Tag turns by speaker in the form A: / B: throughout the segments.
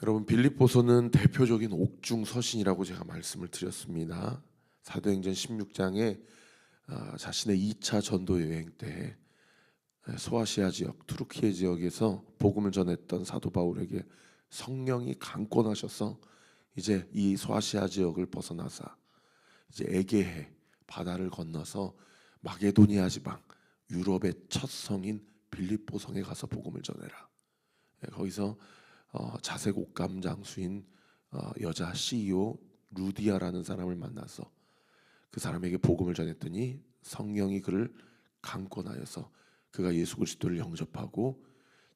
A: 여러분, 빌립보서는 대표적인 옥중 서신이라고 제가 말씀을 드렸습니다. 사도행전 16장에 자신의 2차 전도 여행 때 소아시아 지역, 투르키예 지역에서 복음을 전했던 사도 바울에게 성령이 강권하셔서 이제 이 소아시아 지역을 벗어나서 이제 에게해 바다를 건너서 마게도니아 지방, 유럽의 첫 성인 빌립보 성에 가서 복음을 전해라. 거기서 자색 옷감 장수인 여자 CEO 루디아라는 사람을 만나서 그 사람에게 복음을 전했더니 성령이 그를 강권하여서 그가 예수 그리스도를 영접하고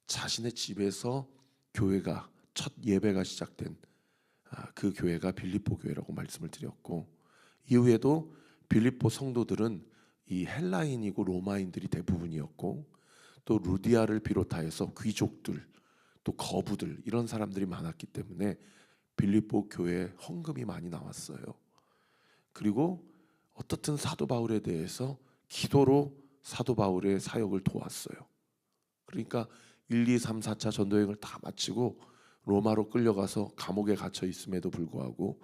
A: 자신의 집에서 교회가 첫 예배가 시작된 그 교회가 빌립보 교회라고 말씀을 드렸고, 이후에도 빌립보 성도들은 이 헬라인이고 로마인들이 대부분이었고, 또 루디아를 비롯하여서 귀족들 또 거부들 이런 사람들이 많았기 때문에 빌립보 교회에 헌금이 많이 나왔어요. 그리고 어떻든 사도 바울에 대해서 기도로 사도 바울의 사역을 도왔어요. 그러니까 1, 2, 3, 4차 전도여행을 다 마치고 로마로 끌려가서 감옥에 갇혀 있음에도 불구하고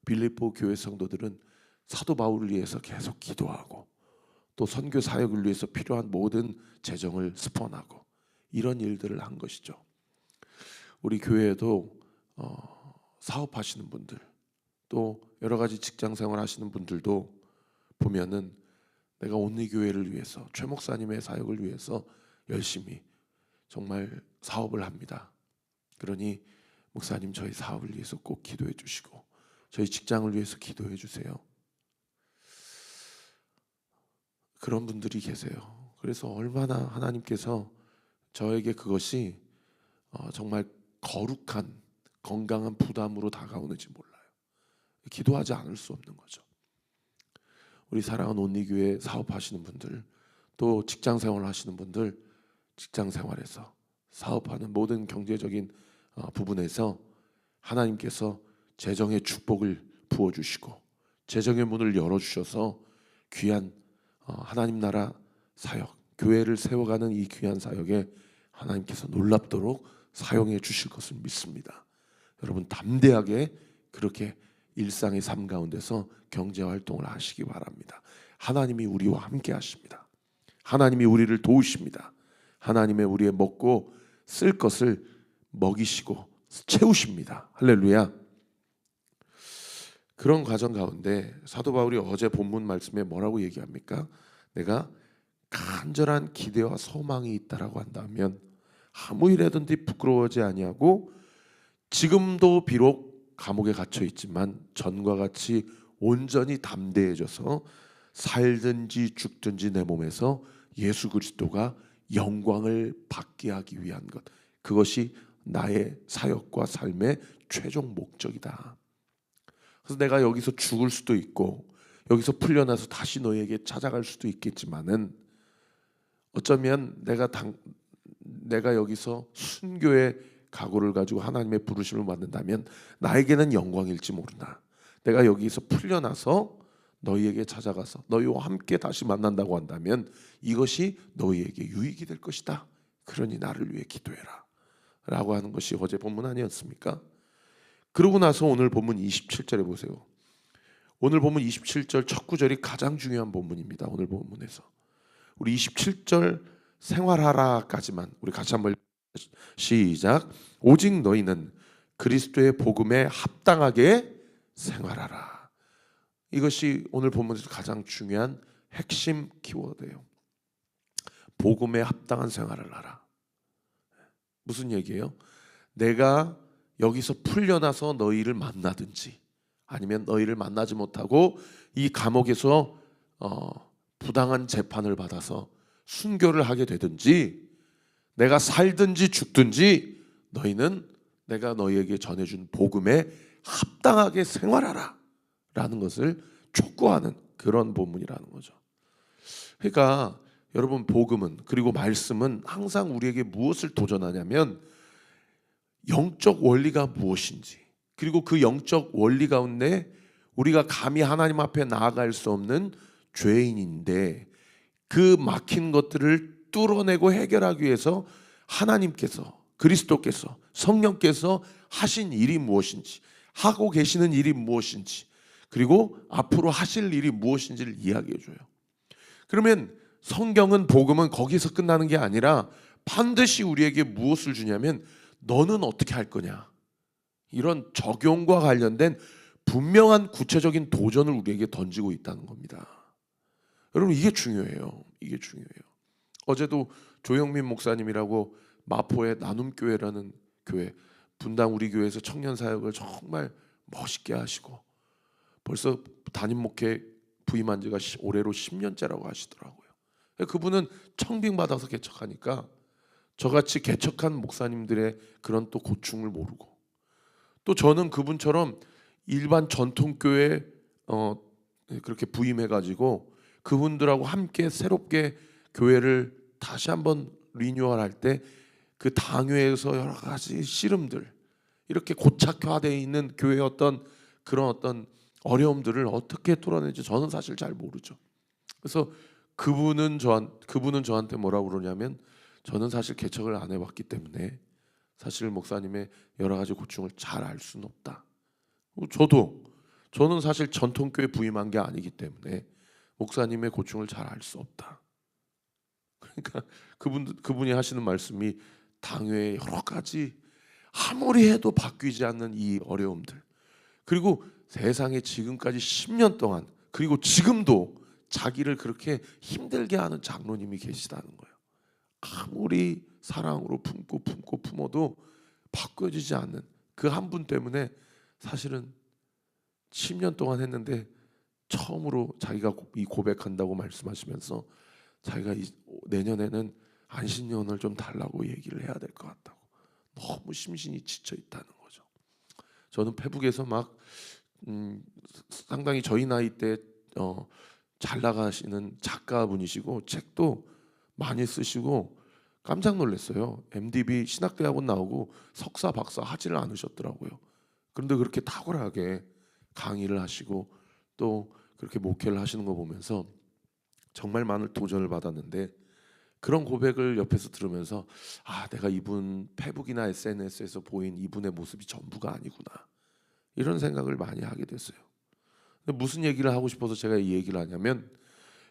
A: 빌립보 교회 성도들은 사도 바울을 위해서 계속 기도하고 또 선교 사역을 위해서 필요한 모든 재정을 스폰하고 이런 일들을 한 것이죠. 우리 교회에도 사업하시는 분들 또 여러 가지 직장 생활 하시는 분들도 보면은 내가 온리 교회를 위해서 최 목사님의 사역을 위해서 열심히 정말 사업을 합니다. 그러니 목사님 저희 사업을 위해서 꼭 기도해 주시고 저희 직장을 위해서 기도해 주세요. 그런 분들이 계세요. 그래서 얼마나 하나님께서 저에게 그것이 정말 거룩한 건강한 부담으로 다가오는지 몰라요. 기도하지 않을 수 없는 거죠. 우리 사랑하는 온리교회 사업하시는 분들 또 직장생활 하시는 분들, 직장생활에서 사업하는 모든 경제적인 부분에서 하나님께서 재정의 축복을 부어주시고 재정의 문을 열어주셔서 귀한 하나님 나라 사역, 교회를 세워가는 이 귀한 사역에 하나님께서 놀랍도록 사용해 주실 것을 믿습니다. 여러분 담대하게 그렇게 일상의 삶 가운데서 경제활동을 하시기 바랍니다. 하나님이 우리와 함께 하십니다. 하나님이 우리를 도우십니다. 하나님의 우리의 먹고 쓸 것을 먹이시고 채우십니다. 할렐루야. 그런 과정 가운데 사도 바울이 어제 본문 말씀에 뭐라고 얘기합니까? 내가 간절한 기대와 소망이 있다라고 한다면 아무 일에든지 부끄러워하지 아니하고 지금도 비록 감옥에 갇혀 있지만 전과 같이 온전히 담대해져서 살든지 죽든지 내 몸에서 예수 그리스도가 영광을 받게 하기 위한 것, 그것이 나의 사역과 삶의 최종 목적이다. 그래서 내가 여기서 죽을 수도 있고 여기서 풀려나서 다시 너에게 찾아갈 수도 있겠지만은 어쩌면 내가 여기서 순교의 각오를 가지고 하나님의 부르심을 받는다면 나에게는 영광일지 모르나 내가 여기서 풀려나서 너희에게 찾아가서 너희와 함께 다시 만난다고 한다면 이것이 너희에게 유익이 될 것이다. 그러니 나를 위해 기도해라 라고 하는 것이 어제 본문 아니었습니까? 그러고 나서 오늘 본문 27절에 보세요. 오늘 본문 27절 첫 구절이 가장 중요한 본문입니다. 오늘 본문에서 우리 27절 생활하라까지만 우리 같이 한번 시작. 오직 너희는 그리스도의 복음에 합당하게 생활하라. 이것이 오늘 본문에서 가장 중요한 핵심 키워드예요. 복음에 합당한 생활을 하라. 무슨 얘기예요? 내가 여기서 풀려나서 너희를 만나든지 아니면 너희를 만나지 못하고 이 감옥에서 부당한 재판을 받아서 순교를 하게 되든지 내가 살든지 죽든지 너희는 내가 너희에게 전해준 복음에 합당하게 생활하라 라는 것을 촉구하는 그런 본문이라는 거죠. 그러니까 여러분 복음은 그리고 말씀은 항상 우리에게 무엇을 도전하냐면 영적 원리가 무엇인지 그리고 그 영적 원리 가운데 우리가 감히 하나님 앞에 나아갈 수 없는 죄인인데 그 막힌 것들을 뚫어내고 해결하기 위해서 하나님께서 그리스도께서 성령께서 하신 일이 무엇인지, 하고 계시는 일이 무엇인지, 그리고 앞으로 하실 일이 무엇인지를 이야기해 줘요. 그러면 성경은, 복음은 거기서 끝나는 게 아니라 반드시 우리에게 무엇을 주냐면 너는 어떻게 할 거냐, 이런 적용과 관련된 분명한 구체적인 도전을 우리에게 던지고 있다는 겁니다. 여러분, 이게 중요해요. 이게 중요해요. 어제도 조영민 목사님이라고 마포의 나눔교회라는 교회, 분당 우리 교회에서 청년 사역을 정말 멋있게 하시고 벌써 담임 목회 부임한 지가 올해로 10년째라고 하시더라고요. 그분은 청빙받아서 개척하니까 저같이 개척한 목사님들의 그런 또 고충을 모르고, 또 저는 그분처럼 일반 전통교회 그렇게 부임해가지고 그분들하고 함께 새롭게 교회를 다시 한번 리뉴얼할 때 그 당회에서 여러 가지 씨름들, 이렇게 고착화되어 있는 교회의 그런 어려움들을 어떻게 뚫어내지 저는 사실 잘 모르죠. 그래서 그분은 저한테 뭐라고 그러냐면, 저는 사실 개척을 안 해봤기 때문에 사실 목사님의 여러 가지 고충을 잘 알 수는 없다. 저는 사실 전통교회 부임한 게 아니기 때문에 목사님의 고충을 잘 알 수 없다. 그러니까 그분이 하시는 말씀이 당회의 여러 가지 아무리 해도 바뀌지 않는 이 어려움들, 그리고 세상에 지금까지 10년 동안, 그리고 지금도 자기를 그렇게 힘들게 하는 장로님이 계시다는 거예요. 아무리 사랑으로 품어도 바꿔지지 않는 그 한 분 때문에 사실은 10년 동안 했는데 처음으로 자기가 이 고백한다고 말씀하시면서 자기가 내년에는 안식년을 좀 달라고 얘기를 해야 될 것 같다고, 너무 심신이 지쳐 있다는 거죠. 저는 페북에서 막 상당히 저희 나이 때 잘 나가시는 작가분이시고 책도 많이 쓰시고 깜짝 놀랐어요. MDB 신학대학원 나오고 석사 박사 하지를 않으셨더라고요. 그런데 그렇게 탁월하게 강의를 하시고 또 그렇게 목회를 하시는 거 보면서 정말 많은 도전을 받았는데, 그런 고백을 옆에서 들으면서 내가 이분 페북이나 SNS에서 보인 이분의 모습이 전부가 아니구나, 이런 생각을 많이 하게 됐어요. 근데 무슨 얘기를 하고 싶어서 제가 이 얘기를 하냐면,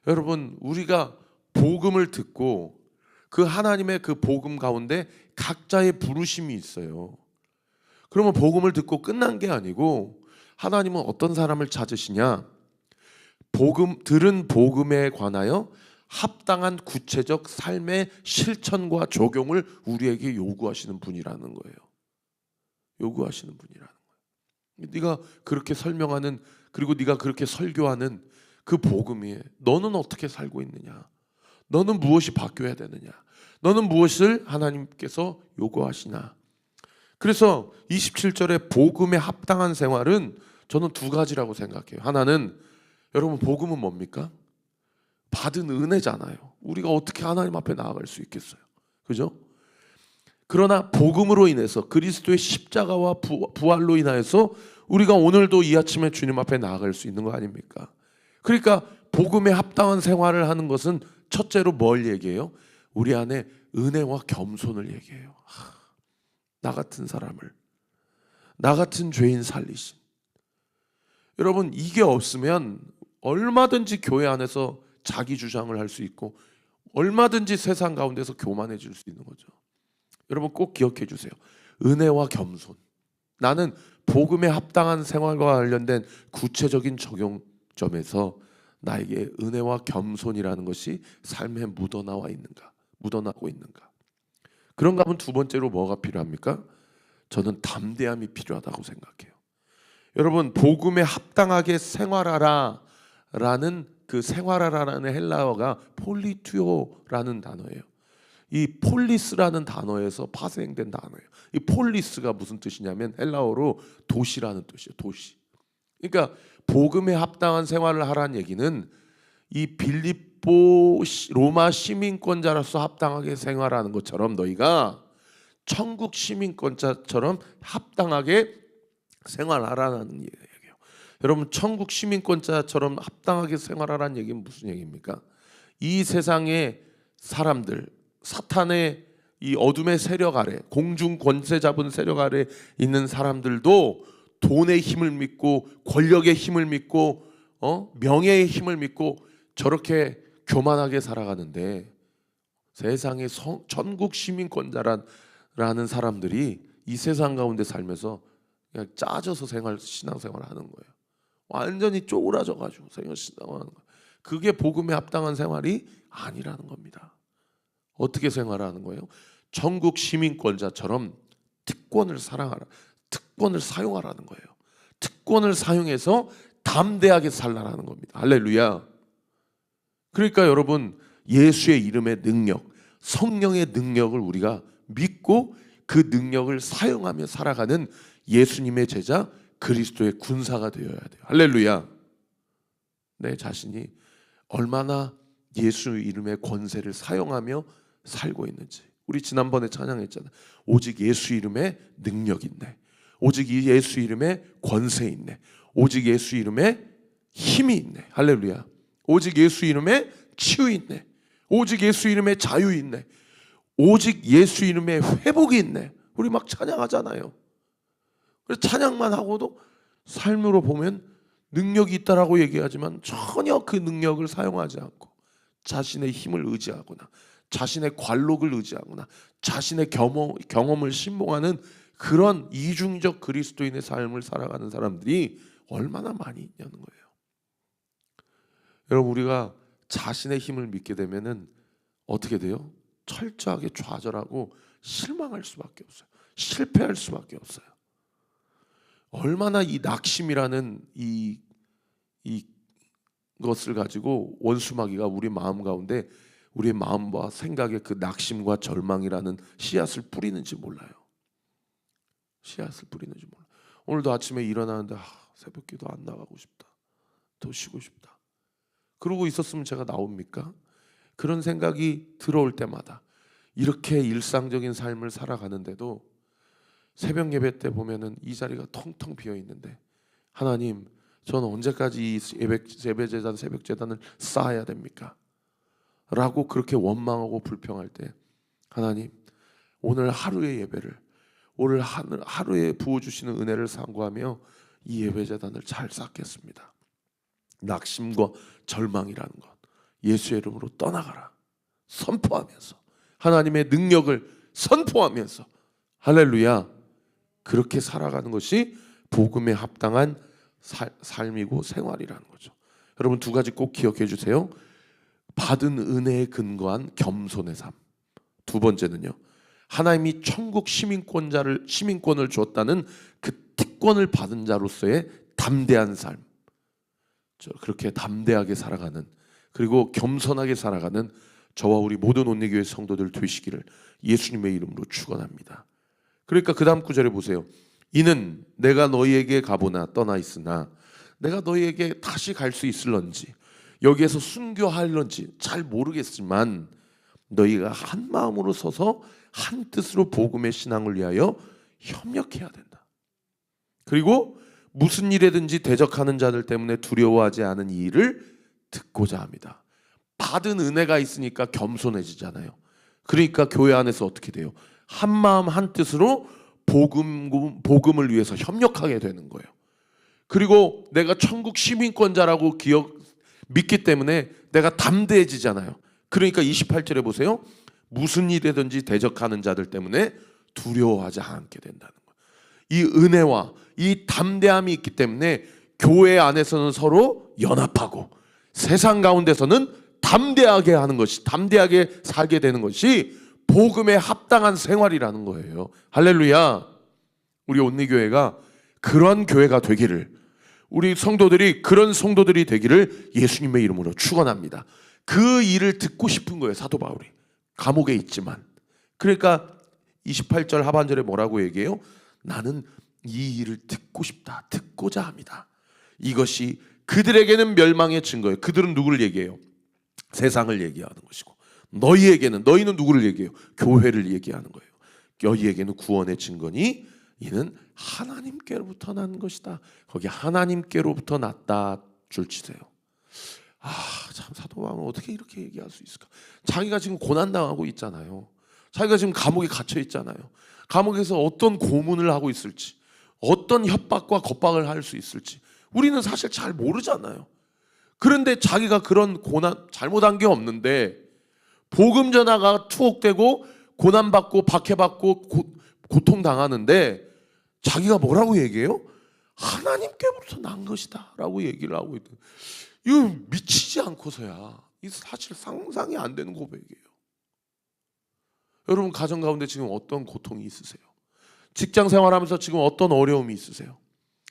A: 여러분, 우리가 복음을 듣고 그 하나님의 그 복음 가운데 각자의 부르심이 있어요. 그러면 복음을 듣고 끝난 게 아니고 하나님은 어떤 사람을 찾으시냐, 들은 복음에 관하여 합당한 구체적 삶의 실천과 적용을 우리에게 요구하시는 분이라는 거예요. 요구하시는 분이라는 거예요. 네가 그렇게 설명하는, 그리고 네가 그렇게 설교하는 그 복음이 너는 어떻게 살고 있느냐, 너는 무엇이 바뀌어야 되느냐, 너는 무엇을 하나님께서 요구하시나. 그래서 27절에 복음에 합당한 생활은 저는 두 가지라고 생각해요. 하나는, 여러분, 복음은 뭡니까? 받은 은혜잖아요. 우리가 어떻게 하나님 앞에 나아갈 수 있겠어요? 그죠? 그러나 복음으로 인해서, 그리스도의 십자가와 부활로 인하여서 우리가 오늘도 이 아침에 주님 앞에 나아갈 수 있는 거 아닙니까? 그러니까 복음에 합당한 생활을 하는 것은 첫째로 뭘 얘기해요? 우리 안에 은혜와 겸손을 얘기해요. 나 같은 사람을, 나 같은 죄인 살리신. 여러분, 이게 없으면 얼마든지 교회 안에서 자기 주장을 할 수 있고 얼마든지 세상 가운데서 교만해질 수 있는 거죠. 여러분, 꼭 기억해 주세요. 은혜와 겸손. 나는 복음에 합당한 생활과 관련된 구체적인 적용점에서 나에게 은혜와 겸손이라는 것이 삶에 묻어나고 있는가? 그런가 하면 두 번째로 뭐가 필요합니까? 저는 담대함이 필요하다고 생각해요. 여러분, 복음에 합당하게 생활하라라는 그 생활하라는 헬라어가 폴리투오라는 단어예요. 이 폴리스라는 단어에서 파생된 단어예요. 이 폴리스가 무슨 뜻이냐면 헬라어로 도시라는 뜻이에요. 도시. 그러니까 복음에 합당한 생활을 하라는 얘기는 이 빌립보 로마 시민권자로서 합당하게 생활하는 것처럼 너희가 천국 시민권자처럼 합당하게 생활하라는 얘기예요. 여러분, 천국 시민권자처럼 합당하게 생활하라는 얘기는 무슨 얘기입니까? 이 세상의 사람들, 사탄의 이 어둠의 세력 아래, 공중 권세 잡은 세력 아래 있는 사람들도 돈의 힘을 믿고 권력의 힘을 믿고 명예의 힘을 믿고 저렇게 교만하게 살아가는데, 세상의 천국 시민권자라는 사람들이 이 세상 가운데 살면서 그냥 짜져서 신앙생활을 하는 거예요. 완전히 쪼그라져 가지고 신앙생활하는 거예요. 그게 복음에 합당한 생활이 아니라는 겁니다. 어떻게 생활하는 거예요? 천국 시민권자처럼 특권을 사랑하라, 특권을 사용하라는 거예요. 특권을 사용해서 담대하게 살라라는 겁니다. 할렐루야. 그러니까 여러분, 예수의 이름의 능력, 성령의 능력을 우리가 믿고 그 능력을 사용하며 살아가는 예수님의 제자, 그리스도의 군사가 되어야 돼요. 할렐루야. 내 자신이 얼마나 예수 이름의 권세를 사용하며 살고 있는지. 우리 지난번에 찬양했잖아요. 오직 예수 이름의 능력 있네. 오직 이 예수 이름의 권세 있네. 오직 예수 이름의 힘이 있네. 할렐루야. 오직 예수 이름의 치유 있네. 오직 예수 이름의 자유 있네. 오직 예수 이름의 회복이 있네. 우리 막 찬양하잖아요. 그래서 찬양만 하고도 삶으로 보면 능력이 있다라고 얘기하지만 전혀 그 능력을 사용하지 않고 자신의 힘을 의지하거나 자신의 관록을 의지하거나 자신의 경험을 신봉하는 그런 이중적 그리스도인의 삶을 살아가는 사람들이 얼마나 많이 있냐는 거예요. 여러분, 우리가 자신의 힘을 믿게 되면은 어떻게 돼요? 철저하게 좌절하고 실망할 수밖에 없어요. 실패할 수밖에 없어요. 얼마나 이 낙심이라는 이 것을 가지고 원수마귀가 우리 마음 가운데, 우리의 마음과 생각에 그 낙심과 절망이라는 씨앗을 뿌리는지 몰라요. 씨앗을 뿌리는지 몰라요. 오늘도 아침에 일어나는데 새벽기도 안 나가고 싶다, 더 쉬고 싶다, 그러고 있었으면 제가 나옵니까? 그런 생각이 들어올 때마다 이렇게 일상적인 삶을 살아가는데도 새벽 예배 때 보면은 이 자리가 텅텅 비어 있는데, 하나님, 저는 언제까지 이 예배 제단, 새벽 제단을 쌓아야 됩니까? 라고 그렇게 원망하고 불평할 때, 하나님, 오늘 하루의 예배를, 오늘 하루에 부어주시는 은혜를 상고하며 이 예배 제단을 잘 쌓겠습니다. 낙심과 절망이라는 것, 예수의 이름으로 떠나가라 선포하면서, 하나님의 능력을 선포하면서, 할렐루야, 그렇게 살아가는 것이 복음에 합당한 삶이고 생활이라는 거죠. 여러분, 두 가지 꼭 기억해 주세요. 받은 은혜에 근거한 겸손의 삶. 두 번째는요, 하나님이 천국 시민권을 줬다는 그 특권을 받은 자로서의 담대한 삶. 그렇게 담대하게 살아가는, 그리고 겸손하게 살아가는 저와 우리 모든 온리교회 성도들 되시기를 예수님의 이름으로 축원합니다. 그러니까 그 다음 구절에 보세요. 이는 내가 너희에게 가보나 떠나 있으나 내가 너희에게 다시 갈 수 있을런지 여기에서 순교할런지 잘 모르겠지만 너희가 한 마음으로 서서 한 뜻으로 복음의 신앙을 위하여 협력해야 된다. 그리고 무슨 일에든지 대적하는 자들 때문에 두려워하지 않은 이 일을 듣고자 합니다. 받은 은혜가 있으니까 겸손해지잖아요. 그러니까 교회 안에서 어떻게 돼요? 한 마음 한 뜻으로 복음을 위해서 협력하게 되는 거예요. 그리고 내가 천국 시민권자라고 믿기 때문에 내가 담대해지잖아요. 그러니까 28절에 보세요. 무슨 일이든지 대적하는 자들 때문에 두려워하지 않게 된다는 거예요. 이 은혜와 이 담대함이 있기 때문에 교회 안에서는 서로 연합하고 세상 가운데서는 담대하게 하는 것이, 담대하게 살게 되는 것이 복음에 합당한 생활이라는 거예요. 할렐루야. 우리 온리교회가 그런 교회가 되기를, 우리 성도들이 그런 성도들이 되기를 예수님의 이름으로 축원합니다. 그 일을 듣고 싶은 거예요. 사도 바울이 감옥에 있지만. 그러니까 28절 하반절에 뭐라고 얘기해요? 나는 이 일을 듣고 싶다, 듣고자 합니다. 이것이 그들에게는 멸망의 증거예요. 그들은 누구를 얘기해요? 세상을 얘기하는 것이고, 너희에게는, 너희는 누구를 얘기해요? 교회를 얘기하는 거예요. 너희에게는 구원의 증거니 이는 하나님께로부터 난 것이다. 거기 하나님께로부터 났다 줄 치세요. 참, 사도 바울은 어떻게 이렇게 얘기할 수 있을까? 자기가 지금 고난당하고 있잖아요. 자기가 지금 감옥에 갇혀 있잖아요. 감옥에서 어떤 고문을 하고 있을지, 어떤 협박과 겁박을 할 수 있을지 우리는 사실 잘 모르잖아요. 그런데 자기가 그런 고난, 잘못한 게 없는데 복음 전하가 투옥되고 고난받고 박해받고 고통당하는데 자기가 뭐라고 얘기해요? 하나님께로부터 난 것이다 라고 얘기를 하고 있다. 이거 미치지 않고서야 이 사실 상상이 안 되는 고백이에요. 여러분 가정 가운데 지금 어떤 고통이 있으세요? 직장 생활하면서 지금 어떤 어려움이 있으세요?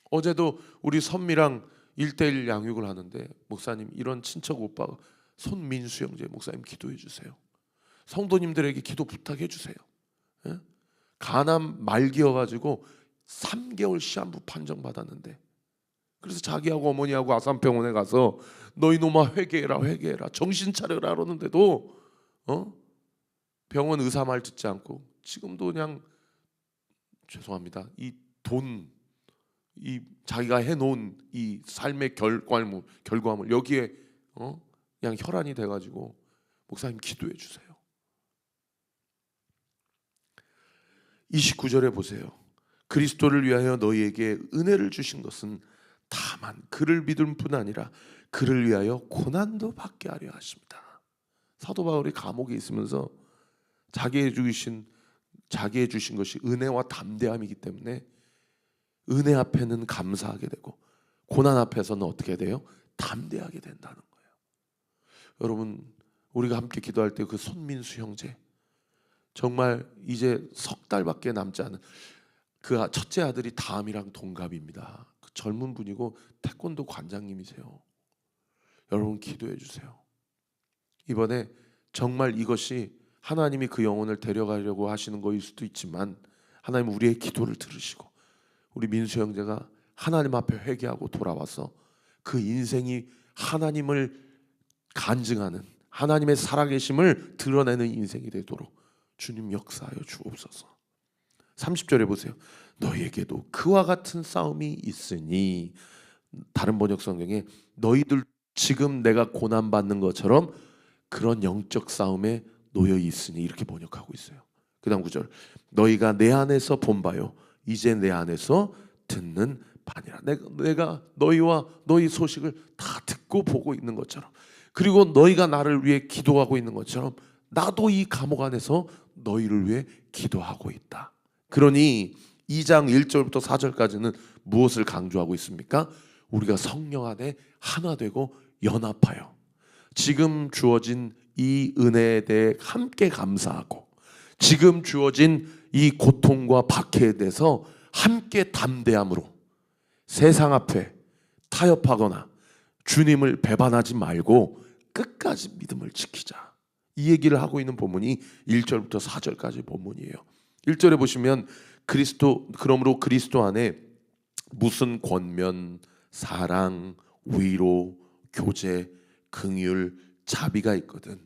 A: 어제도 우리 선미랑 1:1 양육을 하는데 목사님 이런 친척 오빠가 손민수 형제 목사님 기도해 주세요. 성도님들에게 기도 부탁해 주세요. 예? 간암 말기여가지고 3개월 시한부 판정받았는데 그래서 자기하고 어머니하고 아산병원에 가서 너희 놈아 회개해라 정신 차려라 그러는데도 병원 의사 말 듣지 않고 지금도 그냥 죄송합니다. 이 자기가 해놓은 이 삶의 결과물 여기에 그냥 혈안이 돼가지고 목사님 기도해 주세요. 29절에 보세요. 그리스도를 위하여 너희에게 은혜를 주신 것은 다만 그를 믿을 뿐 아니라 그를 위하여 고난도 받게 하려 하십니다. 사도 바울이 감옥에 있으면서 자기에게 주신 것이 은혜와 담대함이기 때문에 은혜 앞에는 감사하게 되고 고난 앞에서는 어떻게 돼요? 담대하게 된다는 거예요. 여러분 우리가 함께 기도할 때 그 손민수 형제 정말 이제 석 달밖에 남지 않은 그 첫째 아들이 다음이랑 동갑입니다. 그 젊은 분이고 태권도 관장님이세요. 여러분 기도해 주세요. 이번에 정말 이것이 하나님이 그 영혼을 데려가려고 하시는 것일 수도 있지만 하나님 우리의 기도를 들으시고 우리 민수 형제가 하나님 앞에 회개하고 돌아와서 그 인생이 하나님을 간증하는 하나님의 살아계심을 드러내는 인생이 되도록 주님 역사하여 주옵소서. 30절에 보세요. 너희에게도 그와 같은 싸움이 있으니 다른 번역 성경에 너희들 지금 내가 고난받는 것처럼 그런 영적 싸움에 놓여 있으니 이렇게 번역하고 있어요. 그 다음 9절 너희가 내 안에서 본 바요 이제 내 안에서 듣는 바니라. 내가 너희와 너희 소식을 다 듣고 보고 있는 것처럼 그리고 너희가 나를 위해 기도하고 있는 것처럼 나도 이 감옥 안에서 너희를 위해 기도하고 있다. 그러니 2장 1절부터 4절까지는 무엇을 강조하고 있습니까? 우리가 성령 안에 하나 되고 연합하여 지금 주어진 이 은혜에 대해 함께 감사하고 지금 주어진 이 고통과 박해에 대해서 함께 담대함으로 세상 앞에 타협하거나 주님을 배반하지 말고 끝까지 믿음을 지키자. 이 얘기를 하고 있는 본문이 1절부터 4절까지 본문이에요. 1절에 보시면 그러므로 그리스도 안에 무슨 권면, 사랑, 위로, 교제, 긍휼, 자비가 있거든.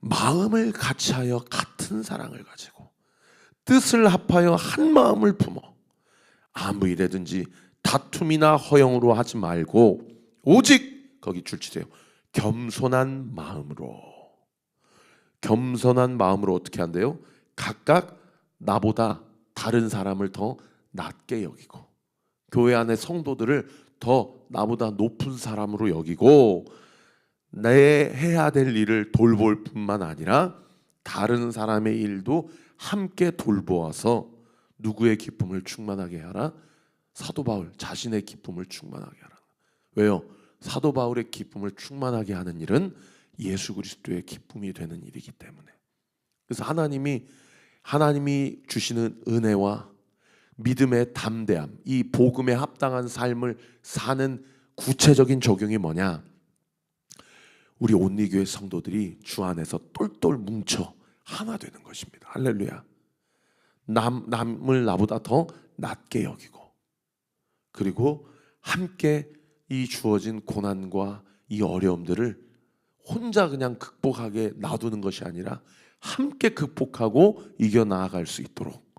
A: 마음을 같이하여 같은 사랑을 가지고 뜻을 합하여 한 마음을 품어 아무 일에든지 다툼이나 허영으로 하지 말고 오직 거기 줄치세요. 겸손한 마음으로 어떻게 한대요? 각각 나보다 다른 사람을 더 낮게 여기고 교회 안의 성도들을 더 나보다 높은 사람으로 여기고 내 해야 될 일을 돌볼 뿐만 아니라 다른 사람의 일도 함께 돌보아서 누구의 기쁨을 충만하게 하라? 사도 바울 자신의 기쁨을 충만하게 하라. 왜요? 사도 바울의 기쁨을 충만하게 하는 일은 예수 그리스도의 기쁨이 되는 일이기 때문에. 그래서 하나님이 주시는 은혜와 믿음의 담대함, 이 복음에 합당한 삶을 사는 구체적인 적용이 뭐냐? 우리 온리교회 성도들이 주 안에서 똘똘 뭉쳐 하나 되는 것입니다. 할렐루야. 남을 나보다 더 낮게 여기고 그리고 함께 이 주어진 고난과 이 어려움들을 혼자 그냥 극복하게 놔두는 것이 아니라 함께 극복하고 이겨나아갈 수 있도록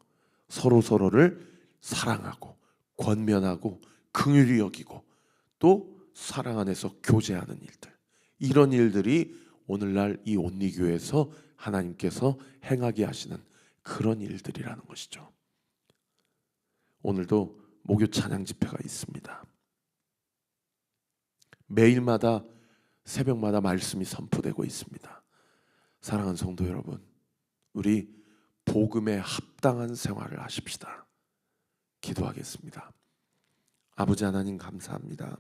A: 서로를 사랑하고 권면하고 긍휼히 여기고 또 사랑 안에서 교제하는 일들, 이런 일들이 오늘날 이 온리교회에서 하나님께서 행하게 하시는 그런 일들이라는 것이죠. 오늘도 목요 찬양 집회가 있습니다. 매일마다 새벽마다 말씀이 선포되고 있습니다. 사랑하는 성도 여러분, 우리 복음에 합당한 생활을 하십시다. 기도하겠습니다. 아버지 하나님 감사합니다.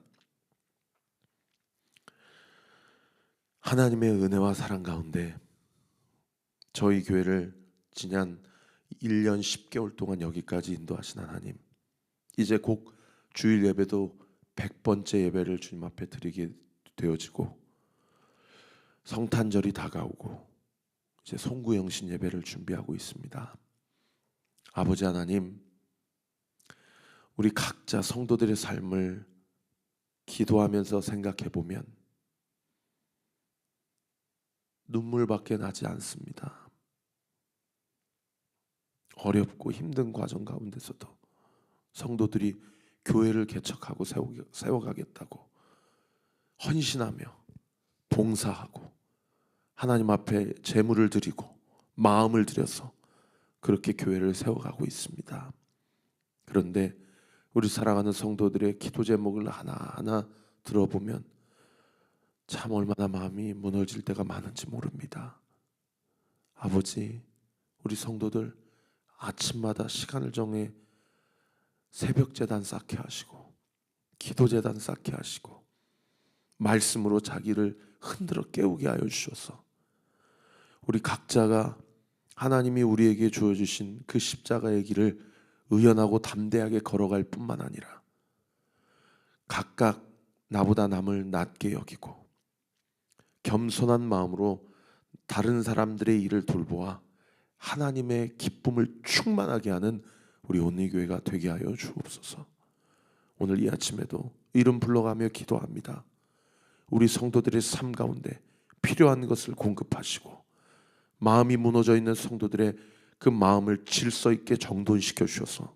A: 하나님의 은혜와 사랑 가운데 저희 교회를 지난 1년 10개월 동안 여기까지 인도하신 하나님, 이제 곧 주일 예배도 100번째 예배를 주님 앞에 드리게 되어지고 성탄절이 다가오고 이제 송구영신 예배를 준비하고 있습니다. 아버지 하나님, 우리 각자 성도들의 삶을 기도하면서 생각해 보면 눈물밖에 나지 않습니다. 어렵고 힘든 과정 가운데서도 성도들이 교회를 개척하고 세워가겠다고 헌신하며 봉사하고 하나님 앞에 제물을 드리고 마음을 들여서 그렇게 교회를 세워가고 있습니다. 그런데 우리 사랑하는 성도들의 기도 제목을 하나하나 들어보면 참 얼마나 마음이 무너질 때가 많은지 모릅니다. 아버지, 우리 성도들 아침마다 시간을 정해 새벽 제단 쌓게 하시고 기도 제단 쌓게 하시고 말씀으로 자기를 흔들어 깨우게 하여 주셔서 우리 각자가 하나님이 우리에게 주어주신 그 십자가의 길을 의연하고 담대하게 걸어갈 뿐만 아니라 각각 나보다 남을 낮게 여기고 겸손한 마음으로 다른 사람들의 일을 돌보아 하나님의 기쁨을 충만하게 하는 우리 온리교회가 되게 하여 주옵소서. 오늘 이 아침에도 이름 불러가며 기도합니다. 우리 성도들의 삶 가운데 필요한 것을 공급하시고 마음이 무너져 있는 성도들의 그 마음을 질서 있게 정돈시켜 주셔서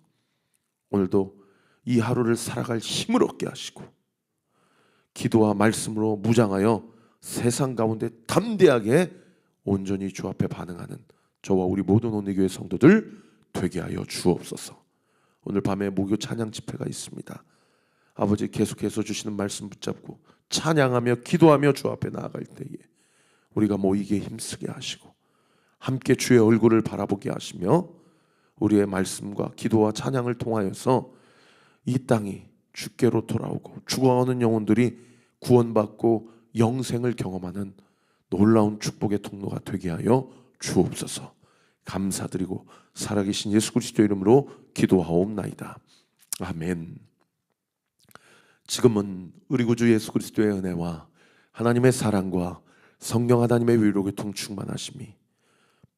A: 오늘도 이 하루를 살아갈 힘을 얻게 하시고 기도와 말씀으로 무장하여 세상 가운데 담대하게 온전히 주 앞에 반응하는 저와 우리 모든 온리교회 성도들 되게 하여 주옵소서. 오늘 밤에 목요 찬양 집회가 있습니다. 아버지, 계속해서 주시는 말씀 붙잡고 찬양하며 기도하며 주 앞에 나아갈 때에 우리가 모이게 힘쓰게 하시고 함께 주의 얼굴을 바라보게 하시며 우리의 말씀과 기도와 찬양을 통하여서 이 땅이 주께로 돌아오고 죽어가는 영혼들이 구원받고 영생을 경험하는 놀라운 축복의 통로가 되게 하여 주옵소서. 감사드리고 살아계신 예수 그리스도 이름으로 기도하옵나이다. 아멘. 지금은 우리 구주 예수 그리스도의 은혜와 하나님의 사랑과 성령 하나님의 위로교통 충만하심이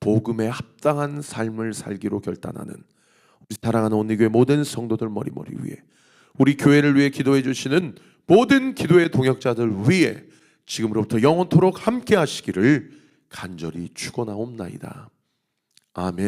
A: 복음에 합당한 삶을 살기로 결단하는 우리 사랑하는 온리교회 모든 성도들 머리머리 위에 우리 교회를 위해 기도해 주시는 모든 기도의 동역자들 위에 지금으로부터 영원토록 함께 하시기를 간절히 축원하옵나이다. 아멘.